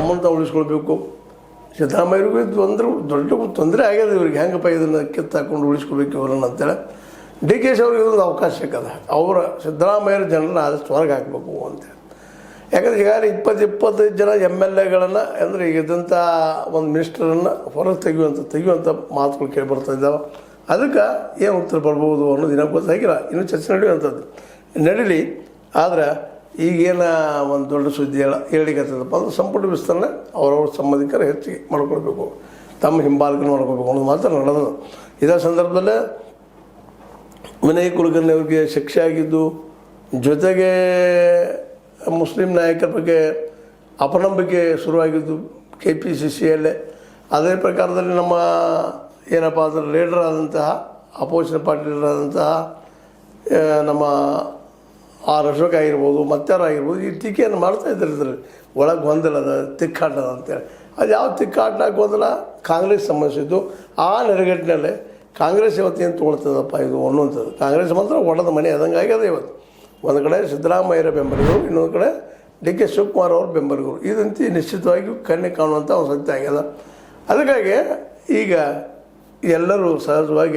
ತಮ್ಮನ್ನು ತಾವು ಉಳಿಸ್ಕೊಳ್ಬೇಕು. ಸಿದ್ದರಾಮಯ್ಯರಿಗೂ ಇದು ದೊಡ್ಡ ತೊಂದರೆ ಆಗ್ಯದ ಇವ್ರಿಗೆ, ಹೆಂಗಪ್ಪ ಇದನ್ನು ಕಿತ್ತಾಕೊಂಡು ಉಳಿಸ್ಕೊಳ್ಬೇಕು ಇವರನ್ನು ಅಂತೇಳಿ. ಡಿ ಕೆ ಶಿ ಅವ್ರಿಗೆ ಇದೊಂದು ಅವಕಾಶ ಸಿಕ್ಕದ, ಅವರ ಸಿದ್ದರಾಮಯ್ಯರ ಜನರನ್ನ ಆದಷ್ಟು ಹೊರಗೆ ಹಾಕಬೇಕು ಅಂತೇಳಿ. ಯಾಕಂದ್ರೆ ಈಗಾಗಲೇ 20-25 ಜನ MLAಗಳನ್ನು ಅಂದರೆ ಇದಂಥ ಒಂದು ಮಿನಿಸ್ಟರನ್ನು ಹೊರಗೆ ತೆಗೆಯುವಂಥ ಮಾತುಗಳು ಕೇಳಿ ಬರ್ತಾ ಇದ್ದಾವೆ. ಅದಕ್ಕೆ ಏನು ಉತ್ತರ ಬರ್ಬೋದು ಅನ್ನೋದು ದಿನ ಗೊತ್ತಾಗಿಲ್ಲ, ಇನ್ನೂ ಚರ್ಚೆ ನಡೆಯುವಂಥದ್ದು ನಡೀಲಿ. ಆದರೆ ಈಗೇನು ಒಂದು ದೊಡ್ಡ ಸುದ್ದಿ ಹೇಳಿಕತ್ತದಪ್ಪ ಅಂದ್ರೆ ಸಂಪುಟ ವಿಸ್ತರಣೆ ಅವರವ್ರ ಸಂಬಂಧಿಕರು ಹೆಚ್ಚಿಗೆ ಮಾಡ್ಕೊಳ್ಬೇಕು, ತಮ್ಮ ಹಿಂಬಾಲಕರು ಮಾಡ್ಕೊಳ್ಬೇಕು ಅನ್ನೋದು ಮಾತ್ರ ನಡೆದು. ಇದೇ ಸಂದರ್ಭದಲ್ಲೇ ವಿನಯ್ ಕುಲಕರ್ಣಿ ಅವ್ರಿಗೆ ಶಿಕ್ಷೆ ಆಗಿದ್ದು, ಜೊತೆಗೆ ಮುಸ್ಲಿಂ ನಾಯಕರ ಬಗ್ಗೆ ಅಪನಂಬಿಕೆ ಶುರುವಾಗಿದ್ದು KPCCಯಲ್ಲೇ. ಅದೇ ಪ್ರಕಾರದಲ್ಲಿ ನಮ್ಮ ಏನಪ್ಪ ಅಂದ್ರೆ ಲೀಡರ್ ಆದಂತಹ ಅಪೋಸಿಷನ್ ಪಾರ್ಟಿ ಲೀಡರ್ ಆದಂತಹ ನಮ್ಮ ಅಶೋಕ್ ಆಗಿರ್ಬೋದು, ಮತ್ತಾರಾಗಿರ್ಬೋದು, ಈ ಟೀಕೆಯನ್ನು ಮಾಡ್ತಾ ಇದ್ದಾರೆ. ಇದರಲ್ಲಿ ಒಳಗೆ ಗೊಂದಲದ ತಿಕ್ಕಾಟ ಅಂತೇಳಿ. ಅದು ಯಾವ ತಿಕ್ಕಾಟ ಗೊಂದಲ ಕಾಂಗ್ರೆಸ್ ಸಂಬಂಧಿಸಿದ್ದು. ಆ ನೆರಗಟ್ಟಿನಲ್ಲೇ ಕಾಂಗ್ರೆಸ್ ಇವತ್ತು ಏನು ತೊಗೊಳ್ತದಪ್ಪ ಇದು ಅನ್ನುವಂಥದ್ದು. ಕಾಂಗ್ರೆಸ್ ಮಾತ್ರ ಒಡೆದ ಮನೆ ಆದಂಗೆ ಆಗ್ಯದ ಇವತ್ತು. ಒಂದು ಕಡೆ ಸಿದ್ದರಾಮಯ್ಯರ ಬೆಂಬಲಿಗರು, ಇನ್ನೊಂದು ಕಡೆ DK ಶಿವಕುಮಾರ್ ಅವ್ರ ಬೆಂಬಲಿಗರು. ಇದಂತೂ ನಿಶ್ಚಿತವಾಗಿ ಕಣ್ಣೆ ಕಾಣುವಂಥ ಒಂದು ಸತ್ಯ ಆಗ್ಯದ. ಅದಕ್ಕಾಗಿ ಈಗ ಎಲ್ಲರೂ ಸಹಜವಾಗಿ